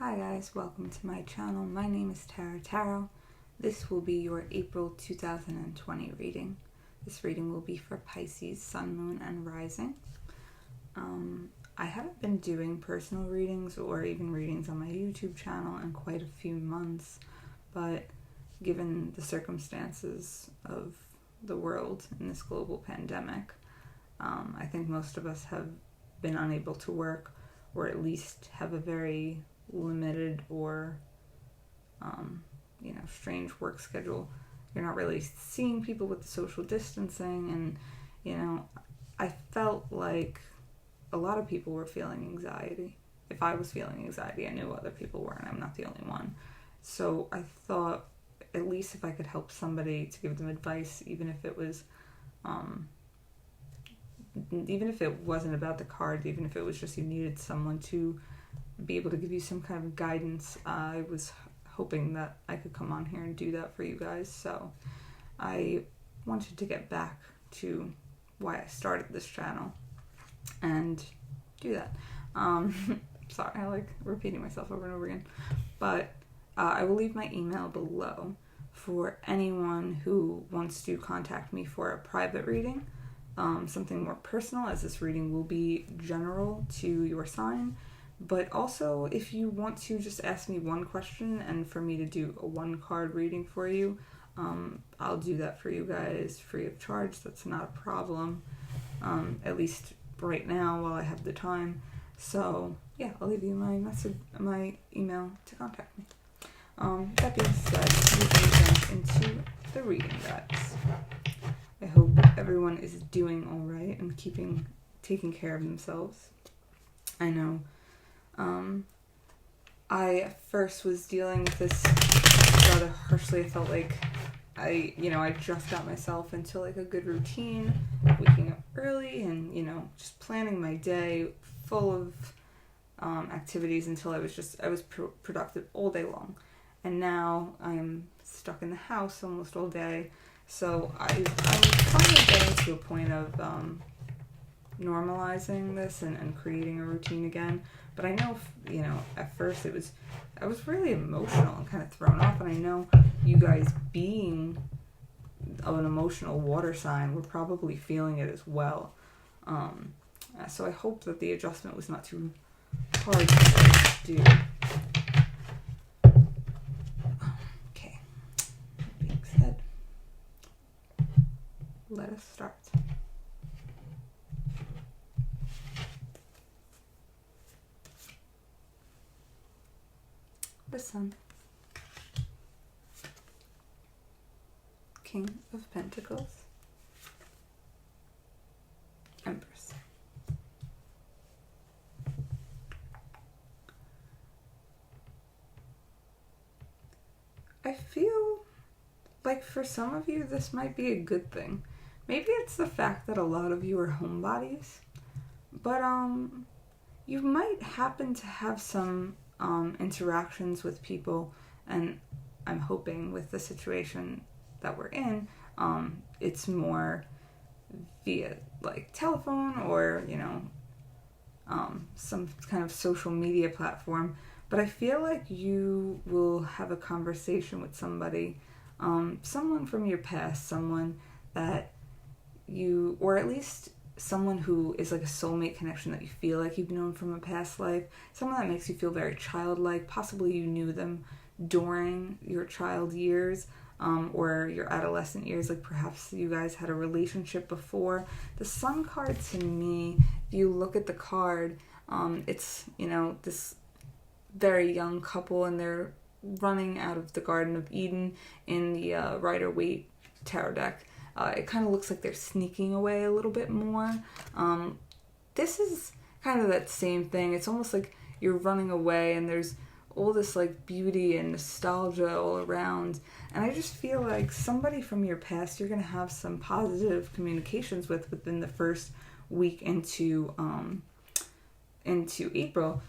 Hi guys, welcome to my channel. My name is Tara Tarot. This will be your April 2020 reading. This reading will be for Pisces, Sun, Moon, and Rising. I haven't been doing personal readings or even readings on my YouTube channel in quite a few months, but given the circumstances of the world in this global pandemic, I think most of us have been unable to work, or at least have a very limited or strange work schedule. You're not really seeing people with the social distancing, and I felt like a lot of people were feeling anxiety. If I was feeling anxiety, I knew other people were, and I'm not the only one. So I thought, at least if I could help somebody, to give them advice, even if it wasn't about the cards, even if it was just you needed someone to be able to give you some kind of guidance, I was hoping that I could come on here and do that for you guys. So I wanted to get back to why I started this channel and do that. Sorry, I like repeating myself over and over again, but I will leave my email below for anyone who wants to contact me for a private reading, something more personal, as this reading will be general to your sign. But also, if you want to just ask me one question and for me to do a one-card reading for you, I'll do that for you guys free of charge. That's not a problem, at least right now while I have the time. So yeah, I'll leave you my email to contact me. That being said, we can jump into the reading, guys. I hope everyone is doing all right and taking care of themselves. I know. I at first was dealing with this rather harshly. I felt like I just got myself into like a good routine, waking up early and, just planning my day full of activities until I was productive all day long. And now I'm stuck in the house almost all day. So I'm finally getting to a point of normalizing this and creating a routine again. But I know, at first I was really emotional and kind of thrown off, and I know you guys, being of an emotional water sign, were probably feeling it as well. So I hope that the adjustment was not too hard to do. Okay, that being said, let us start. The Sun, King of Pentacles, Empress. I feel like for some of you this might be a good thing. Maybe it's the fact that a lot of you are homebodies, but you might happen to have some interactions with people, and I'm hoping with the situation that we're in, it's more via like telephone or some kind of social media platform. But I feel like you will have a conversation with somebody, someone from your past, someone that you, or at least someone who is like a soulmate connection that you feel like you've known from a past life, someone that makes you feel very childlike. Possibly you knew them during your child years, or your adolescent years, like perhaps you guys had a relationship before. The Sun card, to me, if you look at the card, it's, this very young couple, and they're running out of the Garden of Eden in the Rider-Waite tarot deck. It kind of looks like they're sneaking away a little bit more. This is kind of that same thing. It's almost like you're running away and there's all this like beauty and nostalgia all around. And I just feel like somebody from your past you're going to have some positive communications with within the first week into April.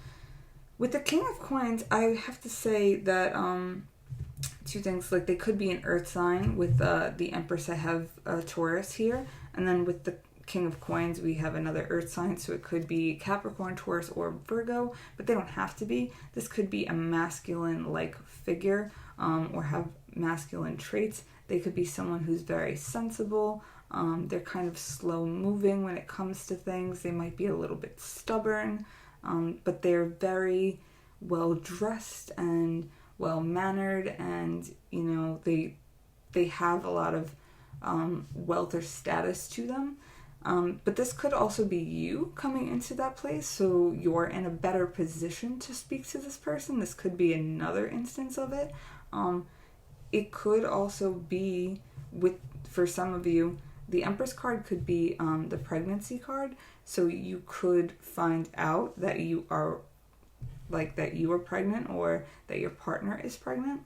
With the King of Coins, I have to say that two things, like they could be an earth sign. With the Empress, I have Taurus here, and then with the King of Coins, we have another earth sign, so it could be Capricorn, Taurus, or Virgo, but they don't have to be. This could be a masculine-like figure, or have masculine traits. They could be someone who's very sensible. They're kind of slow-moving when it comes to things. They might be a little bit stubborn, but they're very well-dressed and well-mannered, and, you know, they have a lot of wealth or status to them. But this could also be you coming into that place, so you're in a better position to speak to this person. This could be another instance of it. It could also be, for some of you, the Empress card could be the pregnancy card, so you could find out that you are pregnant, or that your partner is pregnant.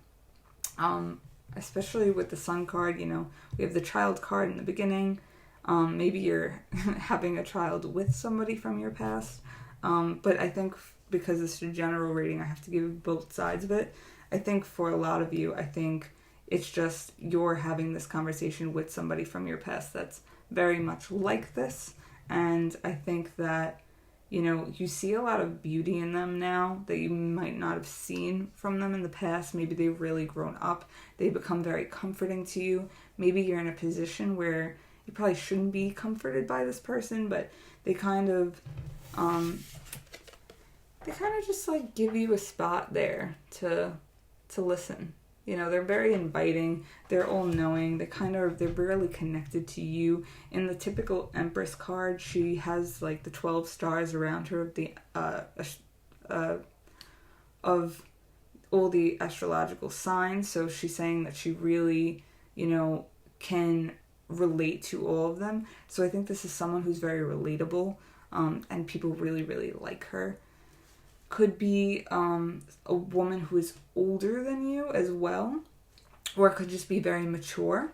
Especially with the Sun card, you know, we have the child card in the beginning. Maybe you're having a child with somebody from your past. But I think because it's a general reading, I have to give both sides of it. I think for a lot of you, I think it's just you're having this conversation with somebody from your past that's very much like this. And I think that, you know, you see a lot of beauty in them now that you might not have seen from them in the past. Maybe they've really grown up. They become very comforting to you. Maybe you're in a position where you probably shouldn't be comforted by this person, but they kind of just like give you a spot there to listen. You know, they're very inviting. They're all-knowing. They're barely connected to you. In the typical Empress card, she has like the 12 stars around her of all the astrological signs. So she's saying that she really, you know, can relate to all of them. So I think this is someone who's very relatable, and people really, really like her. Could be a woman who is older than you as well, or it could just be very mature.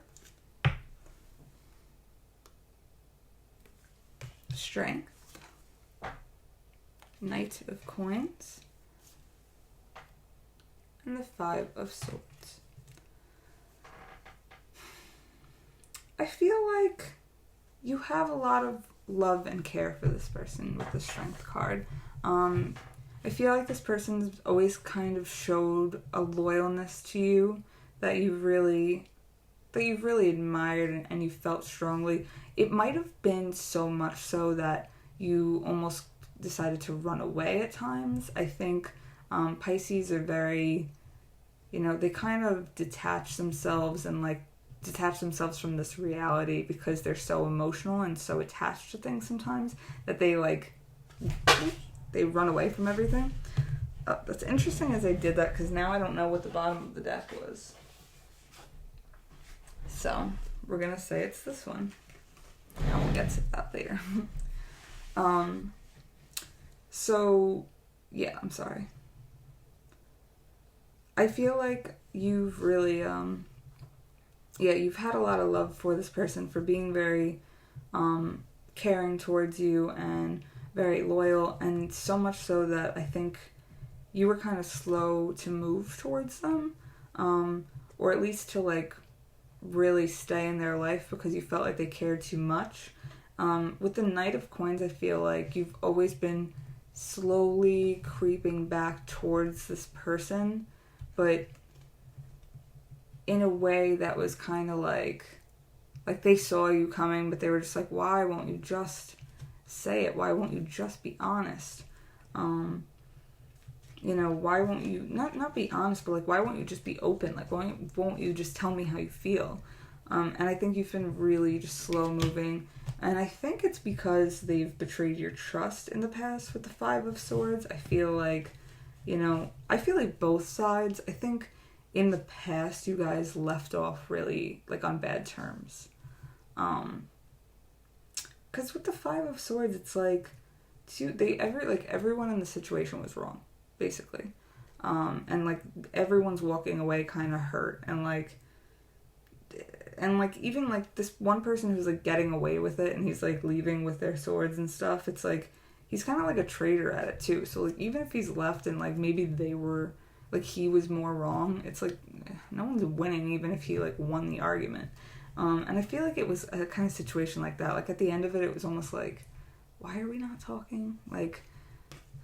Strength. Knight of Coins. And the Five of Swords. I feel like you have a lot of love and care for this person with the Strength card. I feel like this person's always kind of showed a loyalness to you that you've really admired and you felt strongly. It might have been so much so that you almost decided to run away at times. I think Pisces are very, you know, they kind of detach themselves from this reality because they're so emotional and so attached to things sometimes that they run away from everything. That's interesting as I did that, because now I don't know what the bottom of the deck was. So, we're going to say it's this one. And we'll get to that later. So, yeah, I'm sorry. I feel like you've really, you've had a lot of love for this person, for being very caring towards you and very loyal, and so much so that I think you were kind of slow to move towards them, or at least to like really stay in their life because you felt like they cared too much. With the Knight of Coins, I feel like you've always been slowly creeping back towards this person, but in a way that was kind of like they saw you coming, but they were just like, why won't you just say it? Why won't you just be honest? You know, why won't you not be honest, but like, why won't you just be open? Like, why won't you just tell me how you feel? And I think you've been really just slow moving, and I think it's because they've betrayed your trust in the past with the Five of Swords. I feel like, you know, both sides, I think in the past you guys left off really like on bad terms. Because with the Five of Swords, it's like, everyone in the situation was wrong, basically. And like, everyone's walking away kind of hurt, and even like this one person who's like getting away with it, and he's like leaving with their swords and stuff, it's like, he's kind of like a traitor at it too. So like, even if he's left and like maybe he was more wrong, it's like, no one's winning even if he like won the argument. And I feel like it was a kind of situation like that. Like at the end of it, it was almost like, why are we not talking? Like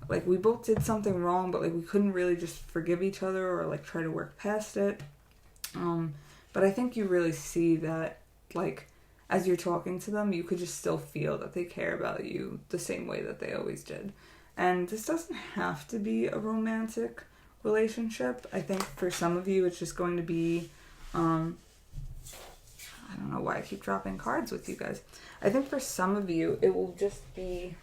we both did something wrong, but like we couldn't really just forgive each other or like try to work past it. But I think you really see that, like, as you're talking to them, you could just still feel that they care about you the same way that they always did. And this doesn't have to be a romantic relationship. I think for some of you, it's just going to be, I don't know why I keep dropping cards with you guys. I think for some of you, it'll just be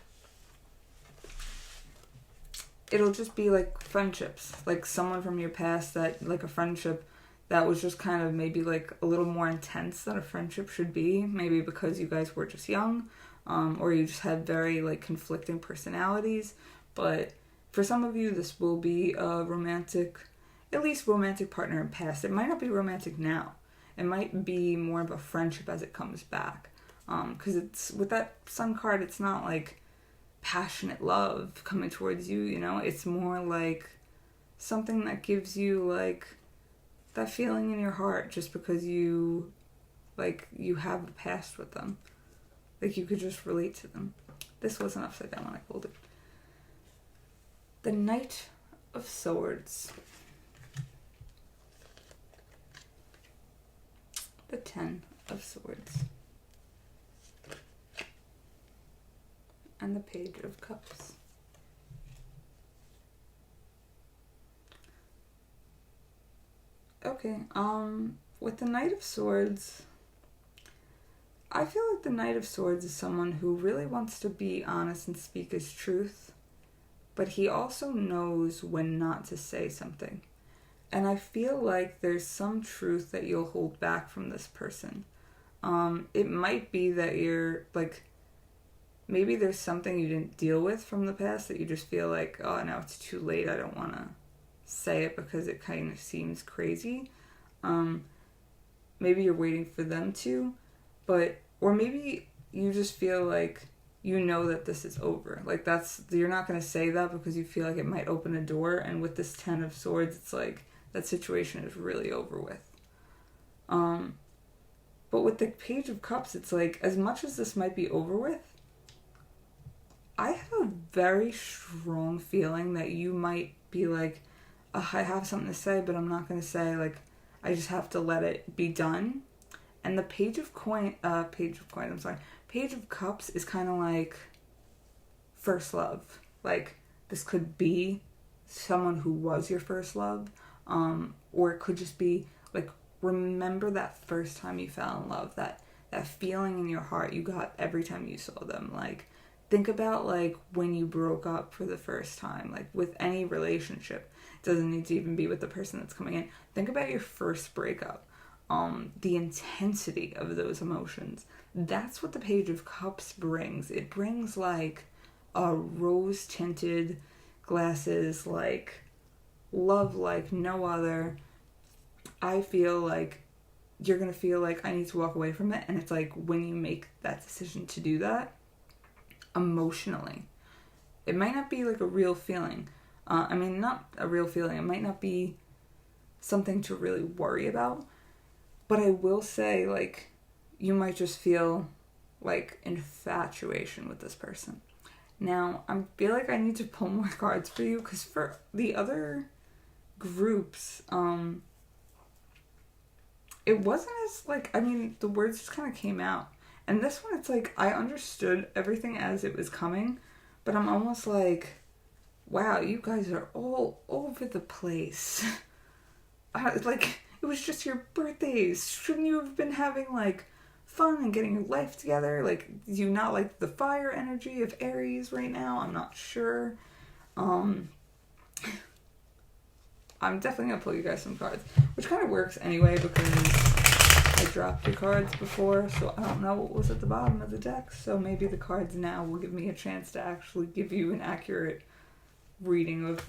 like friendships, like someone from your past that, like a friendship that was just kind of maybe like a little more intense than a friendship should be, maybe because you guys were just young, or you just had very like conflicting personalities. But for some of you, this will be a romantic, at least romantic partner in past. It might not be romantic now. It might be more of a friendship as it comes back. Because it's, with that Sun card, it's not like passionate love coming towards you, you know? It's more like something that gives you like that feeling in your heart just because you have a past with them. Like you could just relate to them. This wasn't upside down when I pulled it. The Knight of Swords. The Ten of Swords. And the Page of Cups. Okay, with the Knight of Swords, I feel like the Knight of Swords is someone who really wants to be honest and speak his truth, but he also knows when not to say something. And I feel like there's some truth that you'll hold back from this person. It might be that you're, like, maybe there's something you didn't deal with from the past that you just feel like, oh, now it's too late, I don't want to say it because it kind of seems crazy. Maybe you're waiting for them to, or maybe you just feel like you know that this is over. Like you're not going to say that because you feel like it might open a door, and with this Ten of Swords, it's like that situation is really over with. But with the Page of Cups, it's like, as much as this might be over with, I have a very strong feeling that you might be like, I have something to say, but I'm not going to say, like, I just have to let it be done. And the Page of Cups is kind of like first love. Like, this could be someone who was your first love, or it could just be, like, remember that first time you fell in love, that feeling in your heart you got every time you saw them. Like, think about, like, when you broke up for the first time, like, with any relationship. It doesn't need to even be with the person that's coming in. Think about your first breakup. The intensity of those emotions. That's what the Page of Cups brings. It brings, like, a rose-tinted glasses, like, love like no other. I feel like you're going to feel like I need to walk away from it. And it's like, when you make that decision to do that, emotionally, it might not be like a real feeling. Not a real feeling. It might not be something to really worry about. But I will say, like, you might just feel like infatuation with this person. Now, I feel like I need to pull more cards for you, because for the other groups, it wasn't as, like, the words just kind of came out. And this one, it's like, I understood everything as it was coming, but I'm almost like, wow, you guys are all over the place. Like, it was just your birthdays. Shouldn't you have been having, like, fun and getting your life together? Like, do you not like the fire energy of Aries right now? I'm not sure. I'm definitely going to pull you guys some cards, which kind of works anyway because I dropped your cards before, so I don't know what was at the bottom of the deck, so maybe the cards now will give me a chance to actually give you an accurate reading of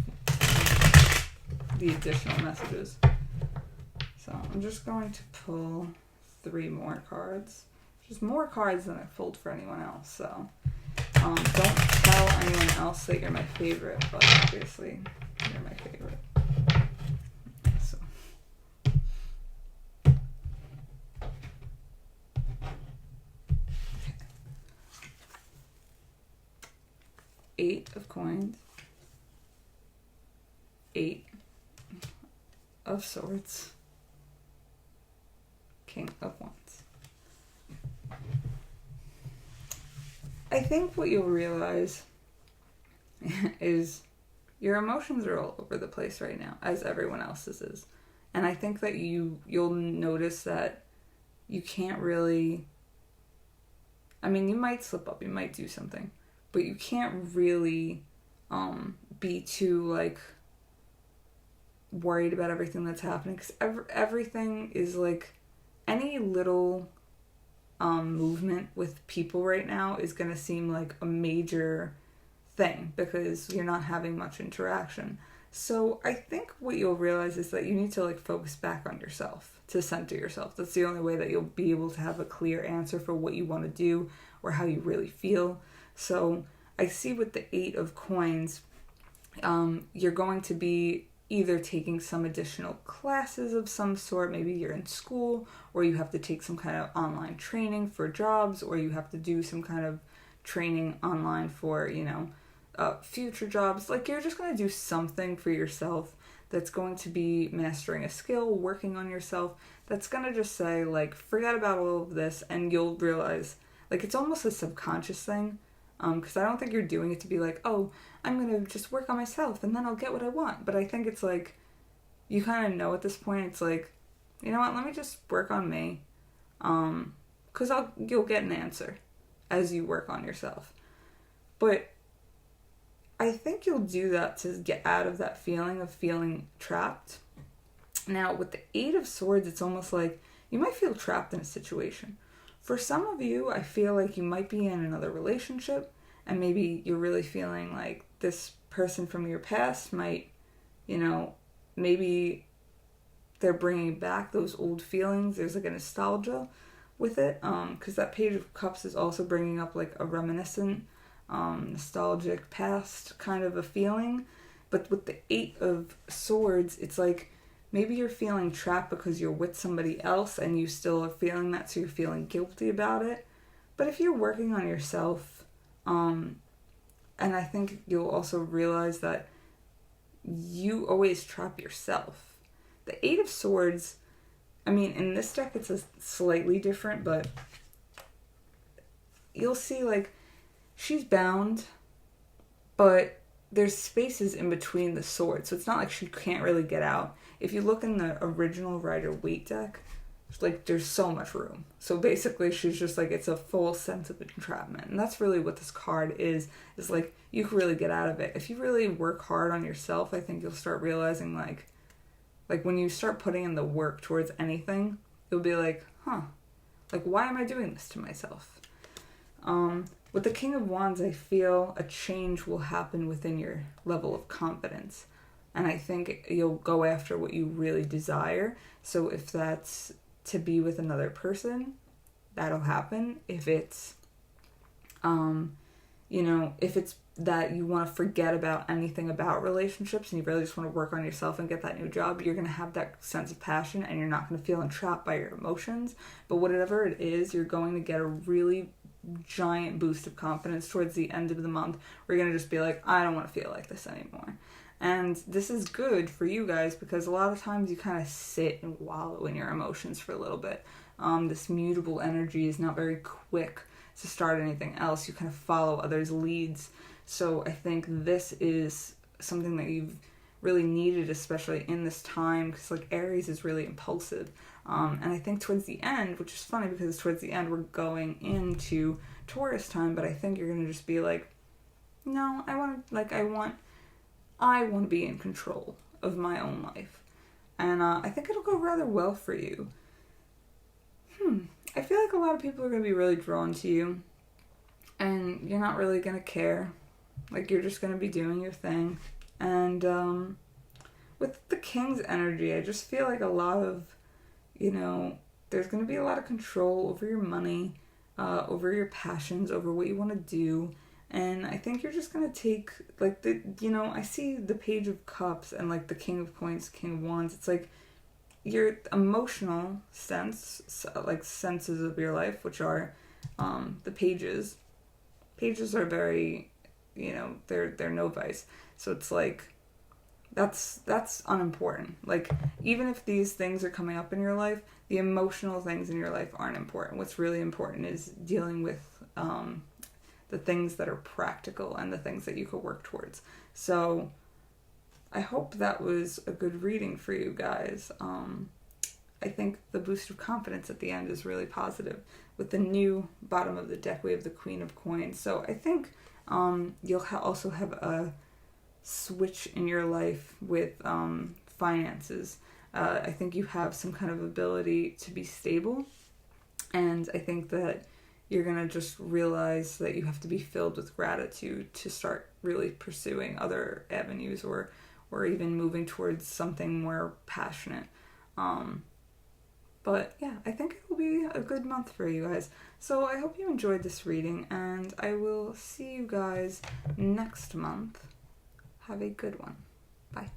the additional messages. So I'm just going to pull 3 more cards. Just more cards than I pulled for anyone else, so don't tell anyone else that you're my favorite, but obviously you're my favorite. So of Coins, 8 of Swords, King of Wands. I think what you'll realize is your emotions are all over the place right now, as everyone else's is. And I think that you'll notice that you can't really... I mean, you might slip up, you might do something, but you can't really be too, like, worried about everything that's happening, because everything is, like, any little movement with people right now is going to seem like a major thing, because you're not having much interaction. So I think what you'll realize is that you need to, like, focus back on yourself, to center yourself. That's the only way that you'll be able to have a clear answer for what you want to do or how you really feel. So I see with the 8 of Coins, you're going to be either taking some additional classes of some sort. Maybe you're in school, or you have to take some kind of online training for jobs, or you have to do some kind of training online for, future jobs. Like, you're just going to do something for yourself that's going to be mastering a skill, working on yourself, that's going to just say, like, forget about all of this, and you'll realize, like, it's almost a subconscious thing, because I don't think you're doing it to be like, oh, I'm going to just work on myself, and then I'll get what I want. But I think it's like, you kind of know at this point, it's like, you know what, let me just work on me, because you'll get an answer as you work on yourself. But I think you'll do that to get out of that feeling of feeling trapped. Now, with the 8 of Swords, it's almost like you might feel trapped in a situation. For some of you, I feel like you might be in another relationship, and maybe you're really feeling like this person from your past might, maybe they're bringing back those old feelings. There's like a nostalgia with it, because that Page of Cups is also bringing up like a reminiscent, nostalgic past kind of a feeling. But with the 8 of Swords, it's like maybe you're feeling trapped because you're with somebody else and you still are feeling that, so you're feeling guilty about it. But if you're working on yourself, and I think you'll also realize that you always trap yourself. The 8 of Swords, I mean, in this deck it's a slightly different, but you'll see, like, she's bound, but there's spaces in between the swords, so it's not like she can't really get out. If you look in the original Rider-Waite deck, like, there's so much room. So basically she's just like, it's a full sense of entrapment. And that's really what this card is like, you can really get out of it. If you really work hard on yourself, I think you'll start realizing, like when you start putting in the work towards anything, you'll be like, like, why am I doing this to myself? With the King of Wands, I feel a change will happen within your level of confidence. And I think you'll go after what you really desire. So if that's to be with another person, that'll happen. If it's, if it's that you want to forget about anything about relationships and you really just want to work on yourself and get that new job, you're going to have that sense of passion and you're not going to feel entrapped by your emotions. But whatever it is, you're going to get a really giant boost of confidence towards the end of the month where you're going to just be like, I don't want to feel like this anymore. And this is good for you guys because a lot of times you kind of sit and wallow in your emotions for a little bit. This mutable energy is not very quick to start anything else. You kind of follow others' leads. So I think this is something that you've really needed, especially in this time, because like Aries is really impulsive. And I think towards the end, which is funny because towards the end we're going into Taurus time, but I think you're going to just be like, no, I want to be in control of my own life. And I think it'll go rather well for you. I feel like a lot of people are going to be really drawn to you. And you're not really going to care. Like, you're just going to be doing your thing. And with the King's energy, I just feel like a lot of, there's going to be a lot of control over your money, over your passions, over what you want to do. And I think you're just going to take, like, I see the Page of Cups and, like, the King of Coins, King of Wands. It's like your emotional senses of your life, which are the pages. Pages are very you know, they're novice. So it's like, that's unimportant. Like, even if these things are coming up in your life, the emotional things in your life aren't important. What's really important is dealing with the things that are practical and the things that you could work towards. So I hope that was a good reading for you guys. I think the boost of confidence at the end is really positive. With the new bottom of the deck, we have the Queen of Coins. So I think you'll also have a switch in your life with finances. I think you have some kind of ability to be stable, and I think that you're going to just realize that you have to be filled with gratitude to start really pursuing other avenues, or even moving towards something more passionate. But yeah, I think it will be a good month for you guys. So I hope you enjoyed this reading, and I will see you guys next month. Have a good one. Bye.